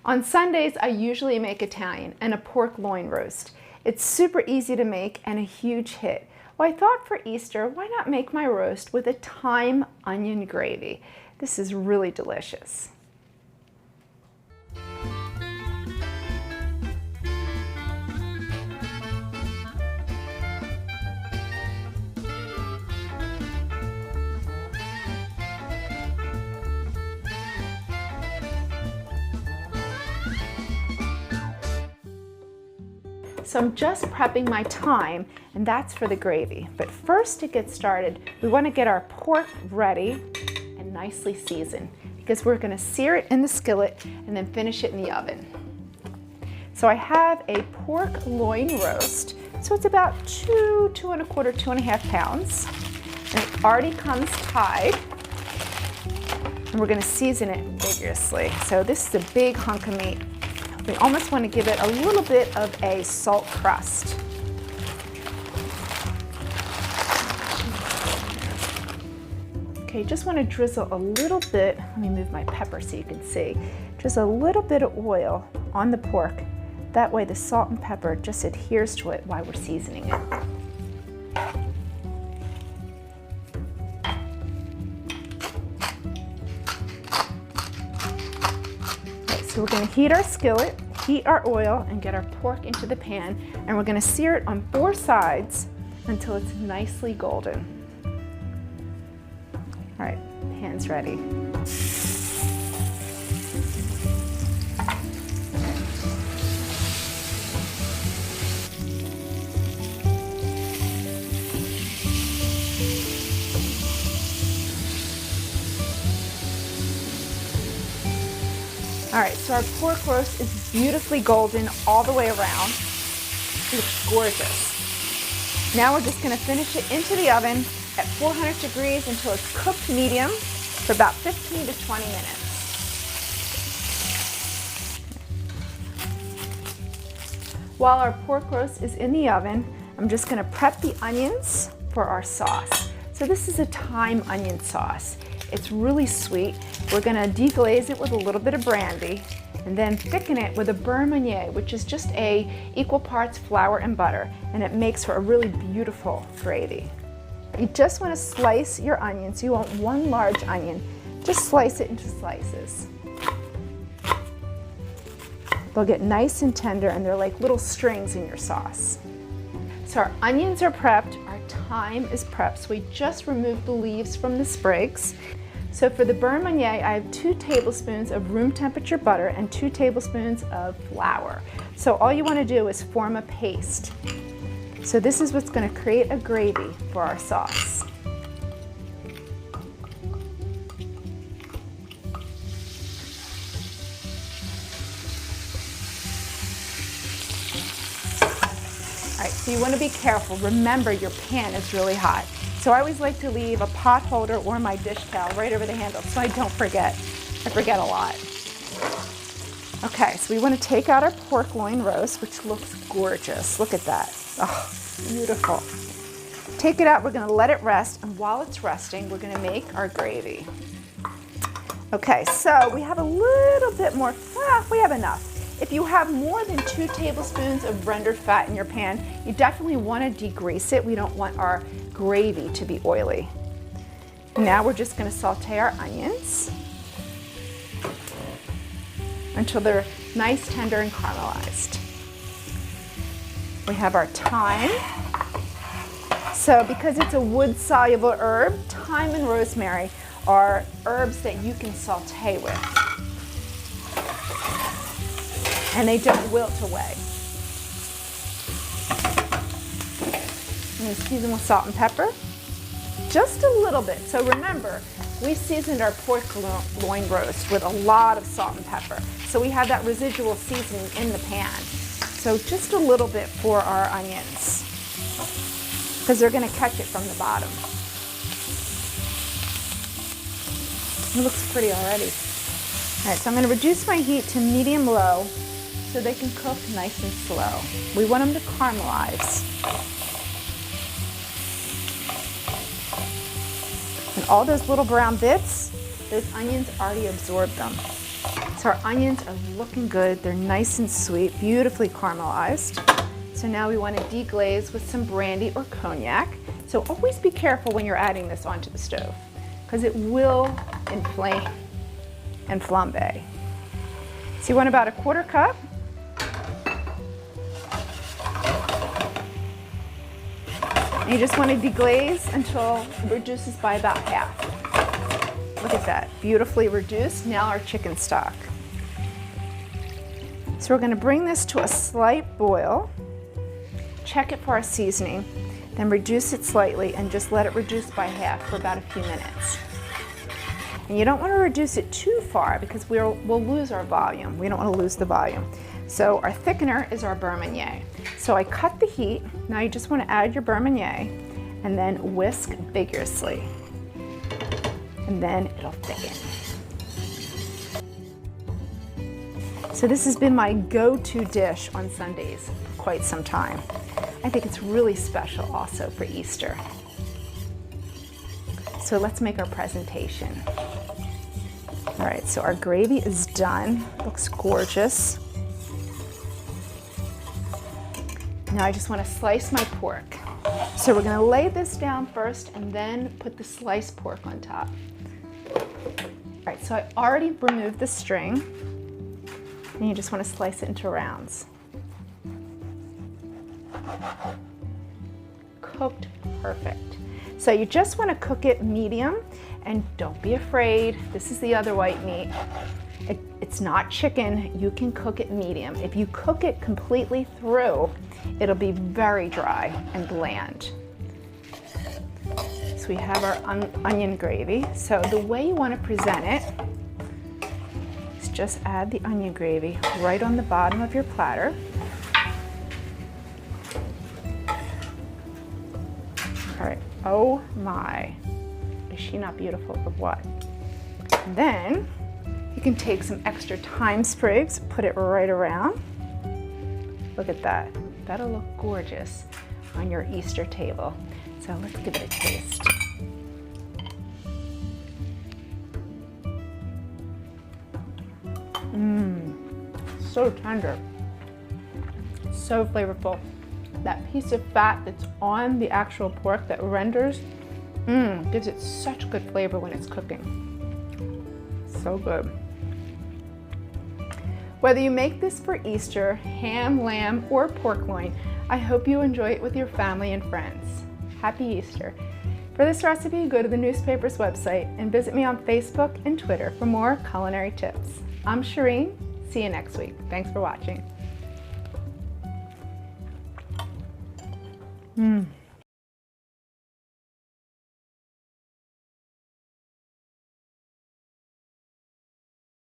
On Sundays, I usually make Italian and a pork loin roast. It's super easy to make and a huge hit. Well, I thought for Easter, why not make my roast with a thyme onion gravy? This is really delicious. So I'm just prepping my thyme, and that's for the gravy. But first, to get started, we want to get our pork ready and nicely seasoned, because we're going to sear it in the skillet and then finish it in the oven. So I have a pork loin roast, so it's about 2.25, 2.5 pounds. And it already comes tied, and we're going to season it vigorously. So this is a big hunk of meat. We almost want to give it a little bit of a salt crust. Okay, just want to drizzle a little bit. Let me move my pepper so you can see. Just a little bit of oil on the pork. That way the salt and pepper just adheres to it while we're seasoning it. So we're going to heat our skillet, heat our oil, and get our pork into the pan, and we're going to sear it on 4 sides until it's nicely golden. All right, pan's ready. All right, so our pork roast is beautifully golden all the way around. It looks gorgeous. Now we're just going to finish it into the oven at 400 degrees until it's cooked medium for about 15 to 20 minutes. While our pork roast is in the oven, I'm just going to prep the onions for our sauce. So this is a thyme onion sauce. It's really sweet. We're going to deglaze it with a little bit of brandy and then thicken it with a beurre meunier, which is just equal parts flour and butter, and it makes for a really beautiful gravy. You just want to slice your onions. You want 1 large onion. Just slice it into slices. They'll get nice and tender, and they're like little strings in your sauce. So our onions are prepped, our thyme is prepped, so we just removed the leaves from the sprigs. So for the beurre meunier, I have 2 tablespoons of room temperature butter and 2 tablespoons of flour. So all you want to do is form a paste. So this is what's going to create a gravy for our sauce. All right, so you want to be careful. Remember, your pan is really hot. So I always like to leave a pot holder or my dish towel right over the handle so I don't forget. I forget a lot. Okay, so we want to take out our pork loin roast, which looks gorgeous. Look at that. Oh, beautiful. Take it out, we're going to let it rest, and while it's resting, we're going to make our gravy. Okay, so we have a little bit more, we have enough. If you have more than 2 tablespoons of rendered fat in your pan, you definitely want to degrease it. We don't want our gravy to be oily. Now we're just going to saute our onions until they're nice, tender, and caramelized. We have our thyme. So because it's a wood-soluble herb, thyme and rosemary are herbs that you can saute with. And they don't wilt away. I'm going to season with salt and pepper, just a little bit. So remember, we seasoned our pork loin roast with a lot of salt and pepper. So we have that residual seasoning in the pan. So just a little bit for our onions, because they're going to catch it from the bottom. It looks pretty already. All right, so I'm going to reduce my heat to medium-low so they can cook nice and slow. We want them to caramelize. And all those little brown bits, those onions already absorbed them. So our onions are looking good. They're nice and sweet, beautifully caramelized. So now we want to deglaze with some brandy or cognac. So always be careful when you're adding this onto the stove because it will inflame and flambe. So you want about a 1/4 cup. And you just want to deglaze until it reduces by about half. Look at that, beautifully reduced. Now our chicken stock. So we're going to bring this to a slight boil. Check it for our seasoning, then reduce it slightly and just let it reduce by half for about a few minutes. And you don't want to reduce it too far because we'll lose our volume. We don't want to lose the volume. So our thickener is our beurre meunier. So I cut the heat. Now you just want to add your beurre meunier and then whisk vigorously. And then it'll thicken. So this has been my go-to dish on Sundays for quite some time. I think it's really special also for Easter. So let's make our presentation. All right, so our gravy is done. Looks gorgeous. Now I just want to slice my pork. So we're going to lay this down first and then put the sliced pork on top. All right, so I already removed the string. And you just want to slice it into rounds. Cooked perfect. So you just want to cook it medium, and don't be afraid. This is the other white meat. It's not chicken. You can cook it medium. If you cook it completely through, it'll be very dry and bland. So we have our onion gravy. So the way you want to present it is just add the onion gravy right on the bottom of your platter. All right, oh my, is she not beautiful or what? And then you can take some extra thyme sprigs, put it right around. Look at that, that'll look gorgeous on your Easter table. So let's give it a taste. So tender, so flavorful. That piece of fat that's on the actual pork that renders, gives it such good flavor when it's cooking. So good. Whether you make this for Easter, ham, lamb, or pork loin, I hope you enjoy it with your family and friends. Happy Easter. For this recipe, go to the newspaper's website and visit me on Facebook and Twitter for more culinary tips. I'm Shereen. See you next week. Thanks for watching.